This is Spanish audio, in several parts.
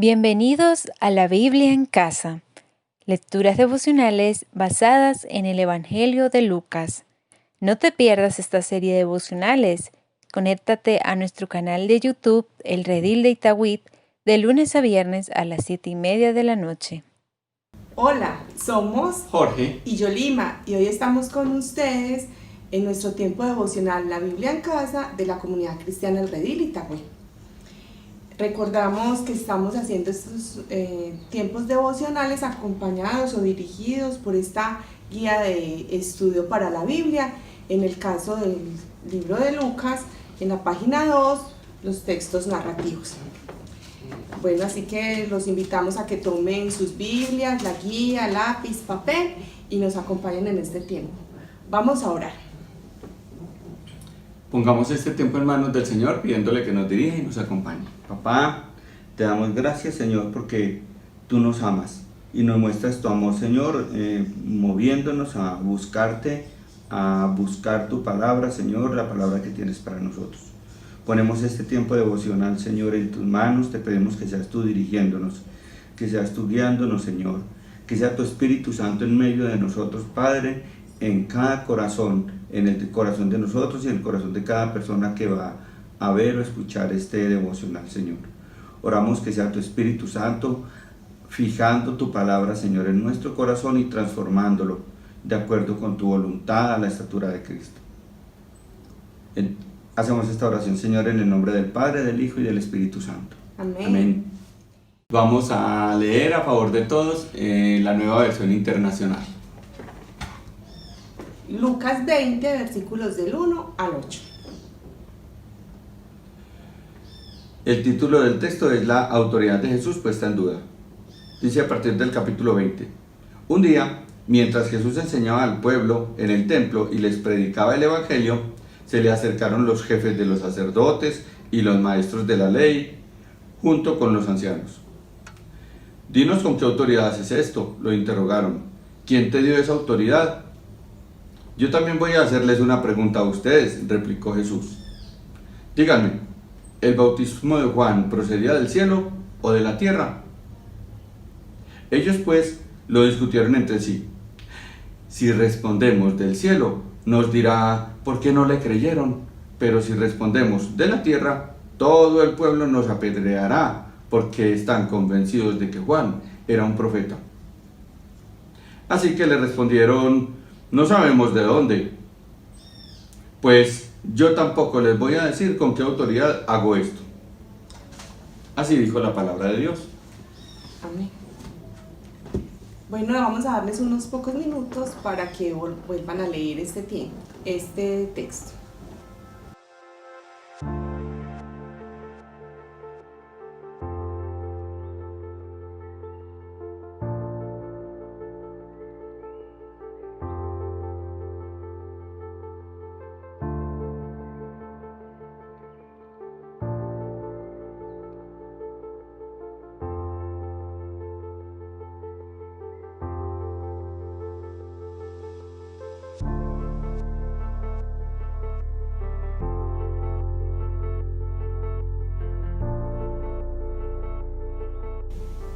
Bienvenidos a la Biblia en casa, lecturas devocionales basadas en el Evangelio de Lucas. No te pierdas esta serie de devocionales. Conéctate a nuestro canal de YouTube, El Redil de Itagüí, de lunes a viernes a las 7:30 de la noche. Hola, somos Jorge y Yolima y hoy estamos con ustedes en nuestro tiempo devocional La Biblia en Casa de la Comunidad Cristiana El Redil Itagüí. Recordamos que estamos haciendo estos tiempos devocionales acompañados o dirigidos por esta guía de estudio para la Biblia. En el caso del libro de Lucas, en la página 2, los textos narrativos. Bueno, así que los invitamos a que tomen sus Biblias, la guía, lápiz, papel y nos acompañen en este tiempo. Vamos a orar. Pongamos este tiempo en manos del Señor, pidiéndole que nos dirija y nos acompañe. Papá, te damos gracias, Señor, porque tú nos amas y nos muestras tu amor, Señor, moviéndonos a buscarte, a buscar tu palabra, Señor, la palabra que tienes para nosotros. Ponemos este tiempo devocional, Señor, en tus manos. Te pedimos que seas tú dirigiéndonos, que seas tú guiándonos, Señor, que sea tu Espíritu Santo en medio de nosotros, Padre, en cada corazón, en el corazón de nosotros y en el corazón de cada persona que va a ver o escuchar este devocional, Señor. Oramos que sea tu Espíritu Santo fijando tu palabra, Señor, en nuestro corazón y transformándolo de acuerdo con tu voluntad a la estatura de Cristo. Hacemos esta oración, Señor, en el nombre del Padre, del Hijo y del Espíritu Santo. Amén. Amén. Vamos a leer a favor de todos la nueva versión internacional. Lucas 20, versículos del 1 al 8. El título del texto es La autoridad de Jesús puesta en duda. Dice a partir del capítulo 20. Un día, mientras Jesús enseñaba al pueblo en el templo y les predicaba el evangelio, se le acercaron los jefes de los sacerdotes y los maestros de la ley, junto con los ancianos. «Dinos con qué autoridad haces esto», lo interrogaron. «¿Quién te dio esa autoridad?» «Yo también voy a hacerles una pregunta a ustedes», replicó Jesús. «Díganme, ¿el bautismo de Juan procedía del cielo o de la tierra?» Ellos pues lo discutieron entre sí. «Si respondemos del cielo, nos dirá por qué no le creyeron, pero si respondemos de la tierra, todo el pueblo nos apedreará porque están convencidos de que Juan era un profeta». Así que le respondieron: «No sabemos de dónde». «Pues yo tampoco les voy a decir con qué autoridad hago esto». Así dijo la palabra de Dios. Amén. Bueno, vamos a darles unos pocos minutos para que vuelvan a leer este texto.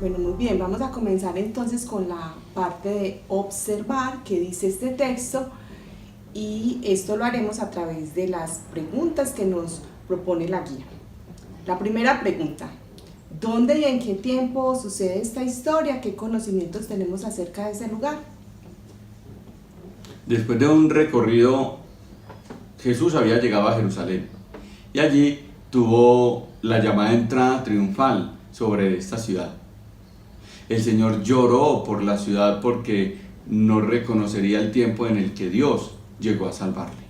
Bueno, muy bien, vamos a comenzar entonces con la parte de observar que dice este texto, y esto lo haremos a través de las preguntas que nos propone la guía. La primera pregunta: ¿dónde y en qué tiempo sucede esta historia? ¿Qué conocimientos tenemos acerca de ese lugar? Después de un recorrido, Jesús había llegado a Jerusalén y allí tuvo la llamada entrada triunfal sobre esta ciudad. El Señor lloró por la ciudad porque no reconocería el tiempo en el que Dios llegó a salvarle.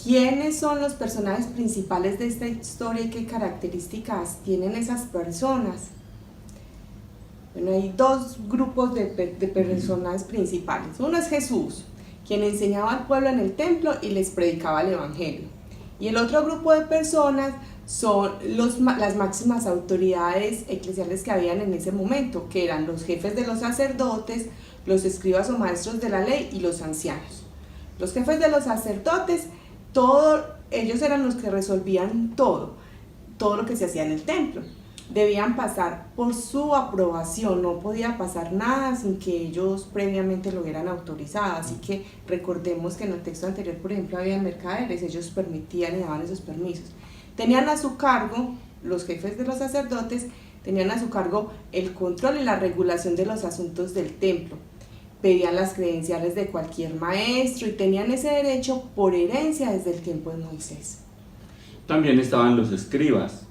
¿Quiénes son los personajes principales de esta historia y qué características tienen esas personas? Bueno, hay dos grupos de personajes principales. Uno es Jesús, quien enseñaba al pueblo en el templo y les predicaba el evangelio. Y el otro grupo de personas son las máximas autoridades eclesiales que habían en ese momento, que eran los jefes de los sacerdotes, los escribas o maestros de la ley y los ancianos. Los jefes de los sacerdotes, ellos eran los que resolvían todo. todo lo que se hacía en el templo. Debían pasar por su aprobación, no podía pasar nada sin que ellos previamente lo hubieran autorizado. Así que recordemos que en el texto anterior, por ejemplo, había mercaderes, ellos permitían y daban esos permisos. Tenían a su cargo, los jefes de los sacerdotes, tenían a su cargo el control y la regulación de los asuntos del templo. Pedían las credenciales de cualquier maestro y tenían ese derecho por herencia desde el tiempo de Moisés. También estaban los escribas.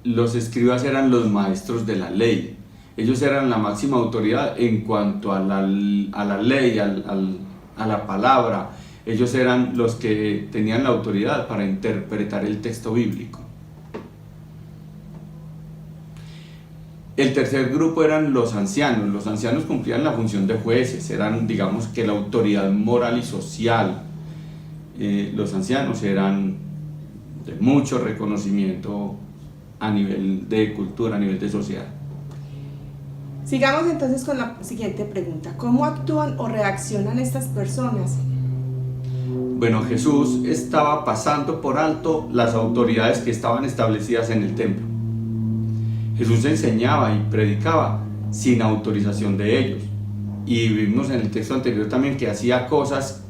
Los escribas eran los maestros de la ley. Ellos eran la máxima autoridad en cuanto a la ley, a la palabra. Ellos eran los que tenían la autoridad para interpretar el texto bíblico. El tercer grupo eran los ancianos. Los ancianos cumplían la función de jueces, eran, digamos, que la autoridad moral y social. Los ancianos eran de mucho reconocimiento a nivel de cultura, a nivel de sociedad. Sigamos entonces con la siguiente pregunta. ¿Cómo actúan o reaccionan estas personas? Bueno, Jesús estaba pasando por alto las autoridades que estaban establecidas en el templo. Jesús enseñaba y predicaba sin autorización de ellos. Y vimos en el texto anterior también que hacía cosas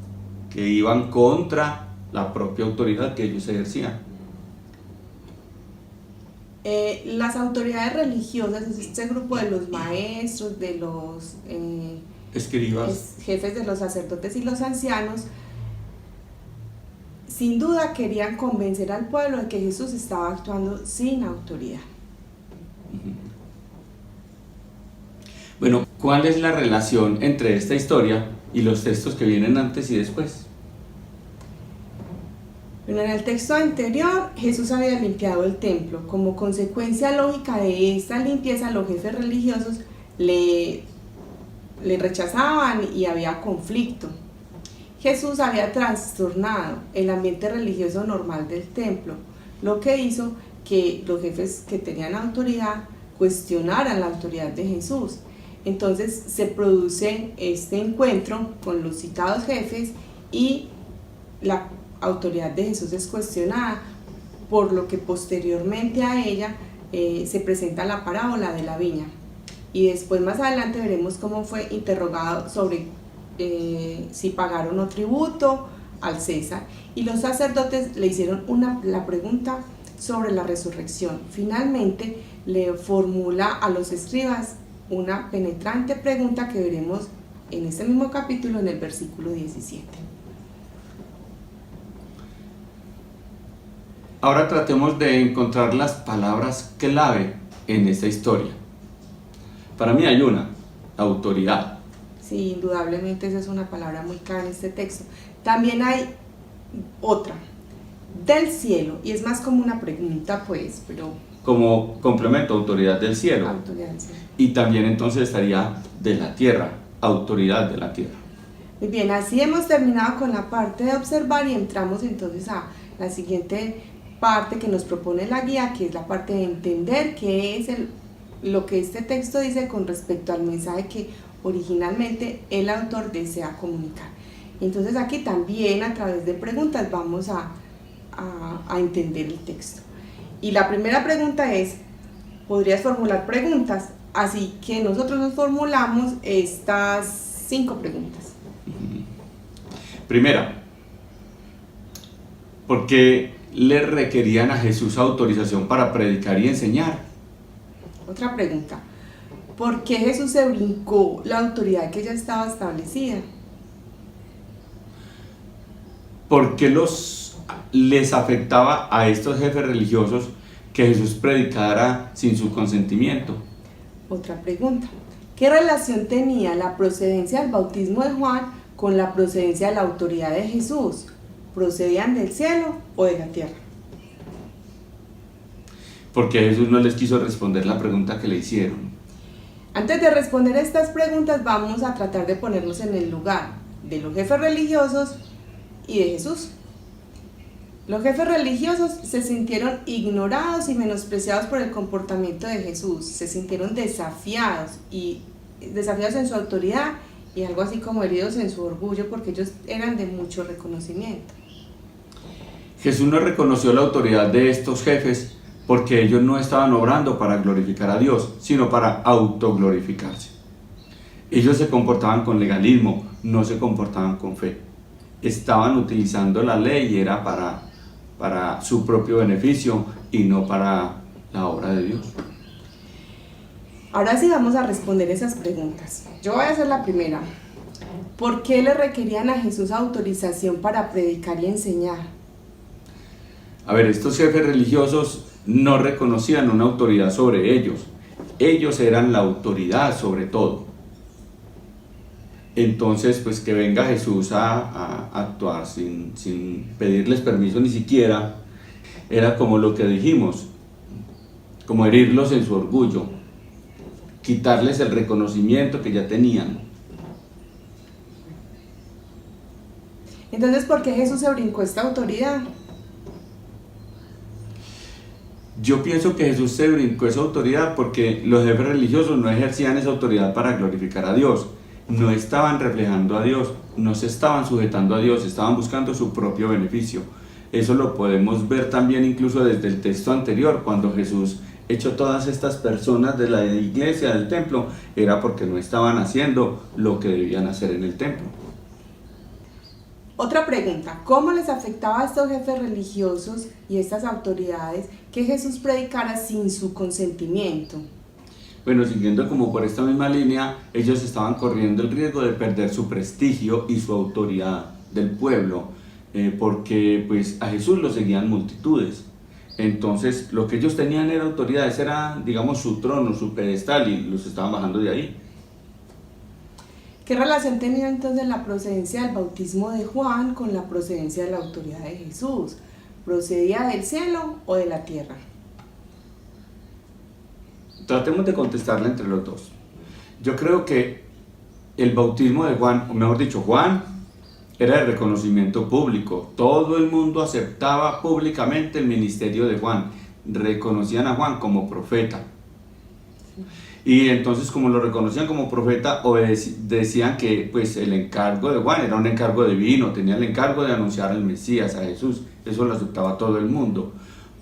que iban contra la propia autoridad que ellos ejercían. Las autoridades religiosas, este grupo de los maestros, de los Escribas, jefes de los sacerdotes y los ancianos, sin duda querían convencer al pueblo de que Jesús estaba actuando sin autoridad. Bueno, ¿cuál es la relación entre esta historia y los textos que vienen antes y después? Bueno, en el texto anterior, Jesús había limpiado el templo. Como consecuencia lógica de esta limpieza, los jefes religiosos le rechazaban y había conflicto. Jesús había trastornado el ambiente religioso normal del templo, lo que hizo que los jefes que tenían autoridad cuestionaran la autoridad de Jesús. Entonces se produce este encuentro con los citados jefes y la autoridad de Jesús es cuestionada, por lo que posteriormente a ella se presenta la parábola de la viña. Y después más adelante veremos cómo fue interrogado sobre si pagaron o tributo al César. Y los sacerdotes le hicieron la pregunta sobre la resurrección. Finalmente le formula a los escribas una penetrante pregunta que veremos en este mismo capítulo en el versículo 17. Ahora tratemos de encontrar las palabras clave en esta historia. Para mí hay una, autoridad. Sí, indudablemente esa es una palabra muy clara en este texto. También hay otra, del cielo, y es más como una pregunta pues, pero... Como complemento, autoridad del cielo. Autoridad del cielo. Y también entonces estaría de la tierra, autoridad de la tierra. Muy bien, así hemos terminado con la parte de observar y entramos entonces a la siguiente parte que nos propone la guía, que es la parte de entender qué es lo que este texto dice con respecto al mensaje que originalmente el autor desea comunicar. Entonces aquí también a través de preguntas vamos a entender el texto. Y la primera pregunta es, ¿podrías formular preguntas? Así que nosotros nos formulamos estas 5 preguntas. Primera, ¿por qué le requerían a Jesús autorización para predicar y enseñar? Otra pregunta, ¿por qué Jesús se brincó la autoridad que ya estaba establecida? ¿Por qué les afectaba a estos jefes religiosos que Jesús predicara sin su consentimiento? Otra pregunta, ¿qué relación tenía la procedencia del bautismo de Juan con la procedencia de la autoridad de Jesús? ¿Procedían del cielo o de la tierra? Porque Jesús no les quiso responder la pregunta que le hicieron. Antes de responder estas preguntas vamos a tratar de ponernos en el lugar de los jefes religiosos y de Jesús. Los jefes religiosos se sintieron ignorados y menospreciados por el comportamiento de Jesús, se sintieron desafiados en su autoridad y algo así como heridos en su orgullo porque ellos eran de mucho reconocimiento. Jesús no reconoció la autoridad de estos jefes porque ellos no estaban obrando para glorificar a Dios, sino para autoglorificarse. Ellos se comportaban con legalismo, no se comportaban con fe. Estaban utilizando la ley y era para su propio beneficio y no para la obra de Dios. Ahora sí vamos a responder esas preguntas. Yo voy a hacer la primera. ¿Por qué le requerían a Jesús autorización para predicar y enseñar? A ver, estos jefes religiosos no reconocían una autoridad sobre ellos. Ellos eran la autoridad sobre todo. Entonces, pues que venga Jesús a actuar sin pedirles permiso ni siquiera, era como lo que dijimos, como herirlos en su orgullo, quitarles el reconocimiento que ya tenían. Entonces, ¿por qué Jesús se brincó esta autoridad? Yo pienso que Jesús se brincó esa autoridad porque los jefes religiosos no ejercían esa autoridad para glorificar a Dios, no estaban reflejando a Dios, no se estaban sujetando a Dios, estaban buscando su propio beneficio. Eso lo podemos ver también incluso desde el texto anterior, cuando Jesús echó todas estas personas de la iglesia, del templo, era porque no estaban haciendo lo que debían hacer en el templo. Otra pregunta, ¿cómo les afectaba a estos jefes religiosos y estas autoridades que Jesús predicara sin su consentimiento? Bueno, siguiendo como por esta misma línea, ellos estaban corriendo el riesgo de perder su prestigio y su autoridad del pueblo, porque pues a Jesús lo seguían multitudes. Entonces lo que ellos tenían era autoridad, ese era, digamos, su trono, su pedestal, y los estaban bajando de ahí. ¿Qué relación tenía entonces la procedencia del bautismo de Juan con la procedencia de la autoridad de Jesús? ¿Procedía del cielo o de la tierra? Tratemos de contestarla entre los dos. Yo creo que el bautismo de Juan, o mejor dicho, Juan, era de reconocimiento público. Todo el mundo aceptaba públicamente el ministerio de Juan. Reconocían a Juan como profeta. Y entonces, como lo reconocían como profeta, decían que pues, el encargo de Juan era un encargo divino, tenía el encargo de anunciar al Mesías, a Jesús. Eso lo aceptaba todo el mundo.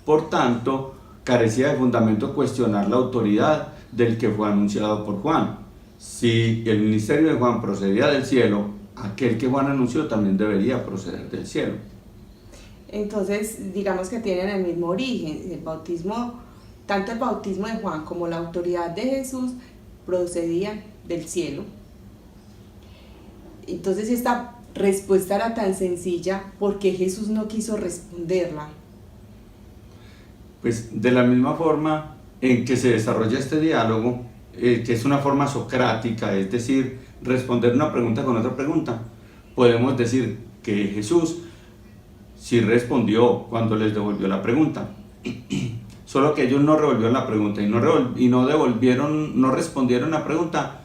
Por tanto, carecía de fundamento cuestionar la autoridad del que fue anunciado por Juan. Si el ministerio de Juan procedía del cielo, aquel que Juan anunció también debería proceder del cielo. Entonces, digamos que tienen el mismo origen. El bautismo, tanto el bautismo de Juan como la autoridad de Jesús procedían del cielo. Entonces, si esta respuesta era tan sencilla, ¿por qué Jesús no quiso responderla? Pues de la misma forma en que se desarrolla este diálogo, que es una forma socrática, es decir, responder una pregunta con otra pregunta, podemos decir que Jesús sí respondió cuando les devolvió la pregunta, solo que ellos no revolvieron la pregunta y no respondieron la pregunta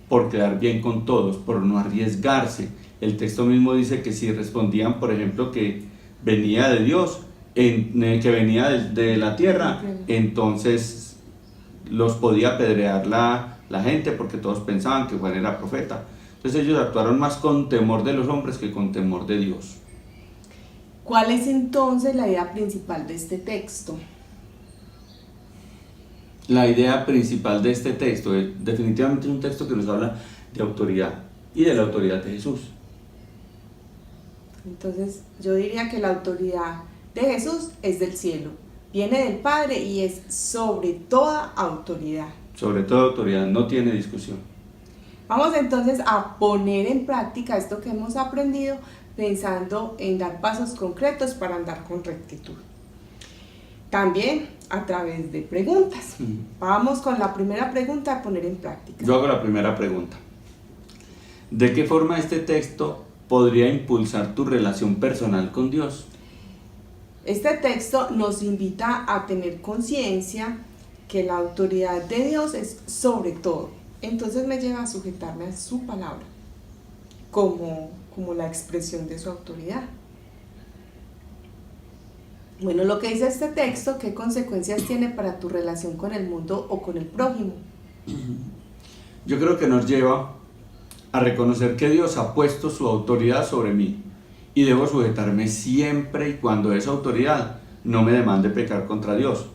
por quedar bien con todos, por no arriesgarse. El texto mismo dice que si respondían, por ejemplo, que venía de Dios, que venía de la tierra, entonces los podía apedrear la gente porque todos pensaban que Juan era profeta. Entonces ellos actuaron más con temor de los hombres que con temor de Dios. ¿Cuál es entonces la idea principal de este texto? La idea principal de este texto definitivamente es un texto que nos habla de autoridad y de la autoridad de Jesús. Entonces yo diría que la autoridad de Jesús es del cielo, viene del Padre y es sobre toda autoridad. Sobre toda autoridad, no tiene discusión. Vamos entonces a poner en práctica esto que hemos aprendido, pensando en dar pasos concretos para andar con rectitud. También a través de preguntas. Vamos con la primera pregunta a poner en práctica. Yo hago la primera pregunta. ¿De qué forma este texto podría impulsar tu relación personal con Dios? Este texto nos invita a tener conciencia que la autoridad de Dios es sobre todo. Entonces me lleva a sujetarme a su palabra como la expresión de su autoridad. Bueno, lo que dice este texto, ¿qué consecuencias tiene para tu relación con el mundo o con el prójimo? Yo creo que nos lleva a reconocer que Dios ha puesto su autoridad sobre mí y debo sujetarme siempre y cuando esa autoridad no me demande pecar contra Dios.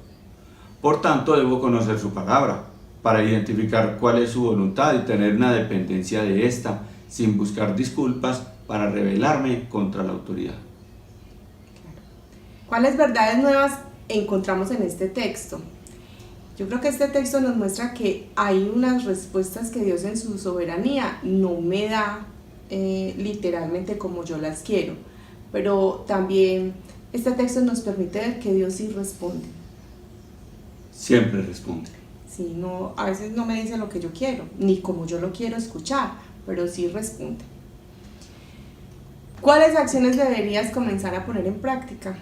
Por tanto, debo conocer su palabra para identificar cuál es su voluntad y tener una dependencia de ésta sin buscar disculpas para rebelarme contra la autoridad. ¿Cuáles verdades nuevas encontramos en este texto? Yo creo que este texto nos muestra que hay unas respuestas que Dios en su soberanía no me da literalmente como yo las quiero, pero también este texto nos permite ver que Dios sí responde. Siempre responde. Sí, no, a veces no me dice lo que yo quiero, ni como yo lo quiero escuchar, pero sí responde. ¿Cuáles acciones deberías comenzar a poner en práctica?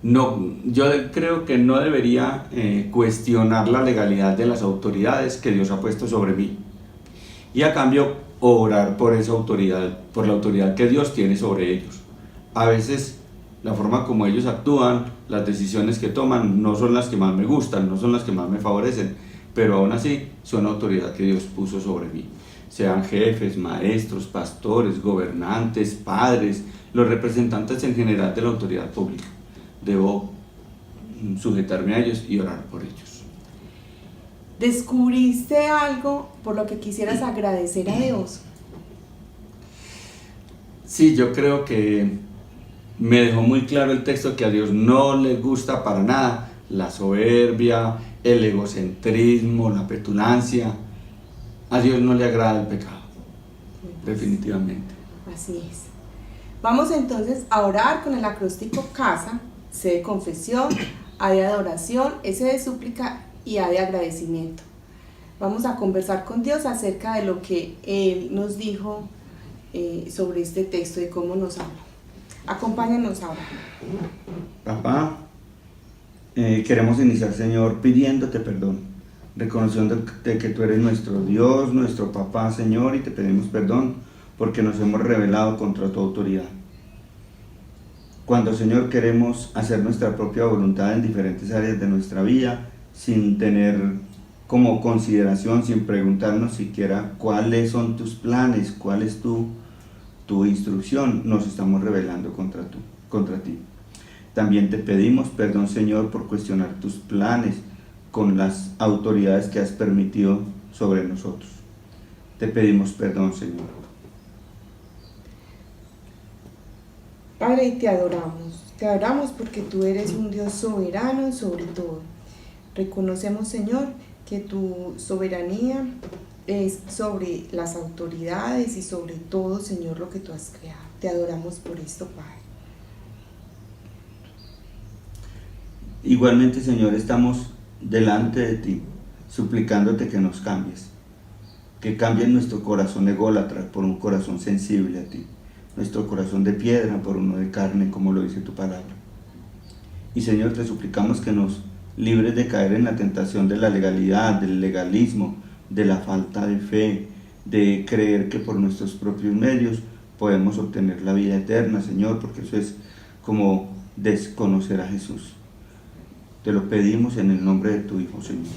No, yo creo que no debería cuestionar la legalidad de las autoridades que Dios ha puesto sobre mí. Y a cambio, orar por esa autoridad, por la autoridad que Dios tiene sobre ellos. A veces, la forma como ellos actúan, las decisiones que toman, no son las que más me gustan, no son las que más me favorecen, pero aún así son autoridad que Dios puso sobre mí. Sean jefes, maestros, pastores, gobernantes, padres, los representantes en general de la autoridad pública. Debo sujetarme a ellos y orar por ellos. ¿Descubriste algo por lo que quisieras agradecer a Dios? Sí, yo creo que me dejó muy claro el texto que a Dios no le gusta para nada la soberbia, el egocentrismo, la petulancia. A Dios no le agrada el pecado, definitivamente. Así es. Vamos entonces a orar con el acróstico CASA, C de confesión, A de adoración, S de súplica y A de agradecimiento. Vamos a conversar con Dios acerca de lo que Él nos dijo sobre este texto y cómo nos habla. Acompáñanos ahora. Papá, queremos iniciar, Señor, pidiéndote perdón, reconociendo de que tú eres nuestro Dios, nuestro papá, Señor, y te pedimos perdón porque nos hemos rebelado contra tu autoridad. Cuando, Señor, queremos hacer nuestra propia voluntad en diferentes áreas de nuestra vida, sin tener como consideración, sin preguntarnos siquiera cuáles son tus planes, cuál es tu instrucción, nos estamos rebelando contra ti. También te pedimos perdón, Señor, por cuestionar tus planes con las autoridades que has permitido sobre nosotros. Te pedimos perdón, Señor. Padre, te adoramos porque tú eres un Dios soberano sobre todo. Reconocemos, Señor, que tu soberanía es sobre las autoridades y sobre todo, Señor, lo que tú has creado. Te adoramos por esto, Padre. Igualmente, Señor, estamos delante de ti, suplicándote que nos cambies, que cambies nuestro corazón ególatra por un corazón sensible a ti, nuestro corazón de piedra por uno de carne, como lo dice tu palabra. Y, Señor, te suplicamos que nos libres de caer en la tentación de la legalidad, del legalismo, de la falta de fe, de creer que por nuestros propios medios podemos obtener la vida eterna, Señor, porque eso es como desconocer a Jesús. Te lo pedimos en el nombre de tu Hijo, Señor.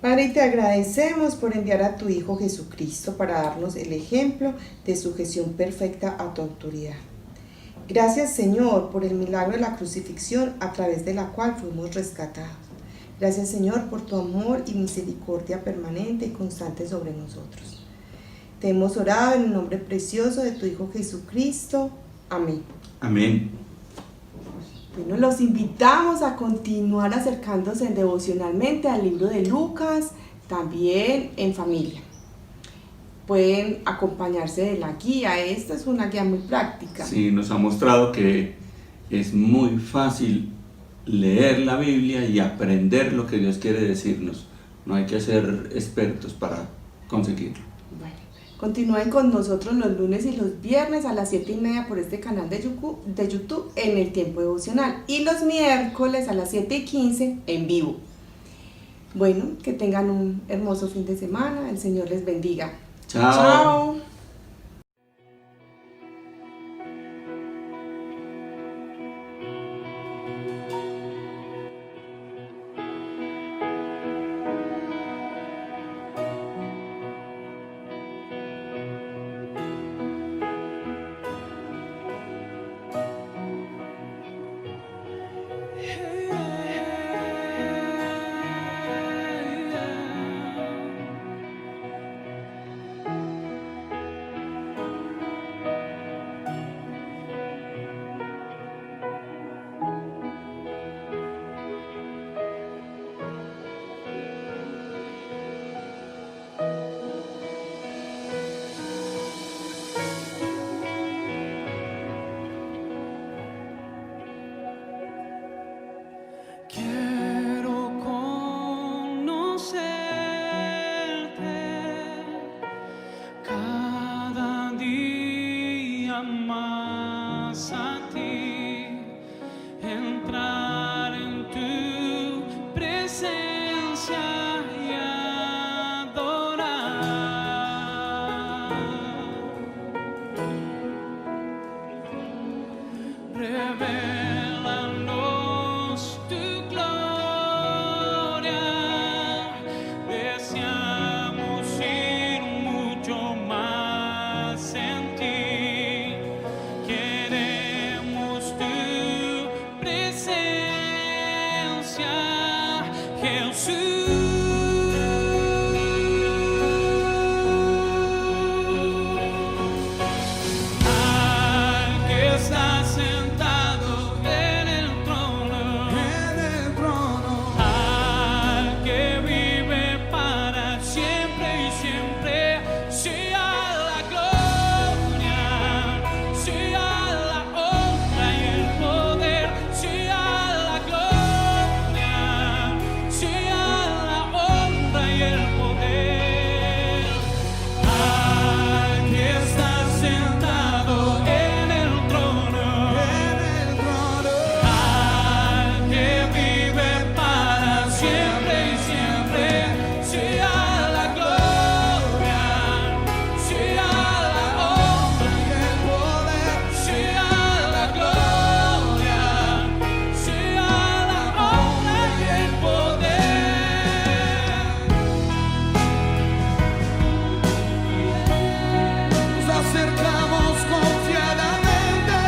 Padre, te agradecemos por enviar a tu Hijo Jesucristo para darnos el ejemplo de sujeción perfecta a tu autoridad. Gracias, Señor, por el milagro de la crucifixión a través de la cual fuimos rescatados. Gracias, Señor, por tu amor y misericordia permanente y constante sobre nosotros. Te hemos orado en el nombre precioso de tu Hijo Jesucristo. Amén. Amén. Bueno, los invitamos a continuar acercándose devocionalmente al libro de Lucas, también en familia. Pueden acompañarse de la guía. Esta es una guía muy práctica. Sí, nos ha mostrado que es muy fácil leer la Biblia y aprender lo que Dios quiere decirnos. No hay que ser expertos para conseguirlo. Bueno, continúen con nosotros los lunes y los viernes a las 7:30 por este canal de YouTube en el tiempo devocional y los miércoles a las 7:15 en vivo. Bueno, que tengan un hermoso fin de semana. El Señor les bendiga. Chao. Chao. presencia, Jesús. Al que está sentado en el trono, al que vive para siempre y siempre, sea la gloria, sea la honra y el poder, sea la gloria, sea la honra y el poder. Al que está sentado en el trono, al que vive para siempre y siempre, sea la gloria, sea la honra y el poder, sea la gloria, sea la honra y el poder. Nos acercamos confiadamente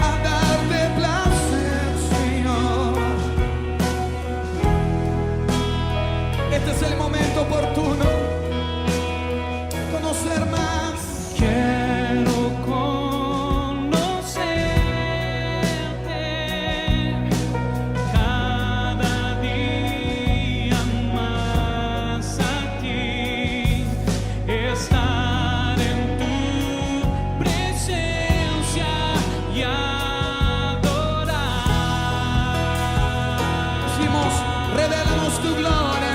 a darte placer, Señor. Este es el momento oportuno, conocer más. Quiero conocerte cada día más a ti, estar en tu presencia y adorar. Decimos, revélanos tu gloria.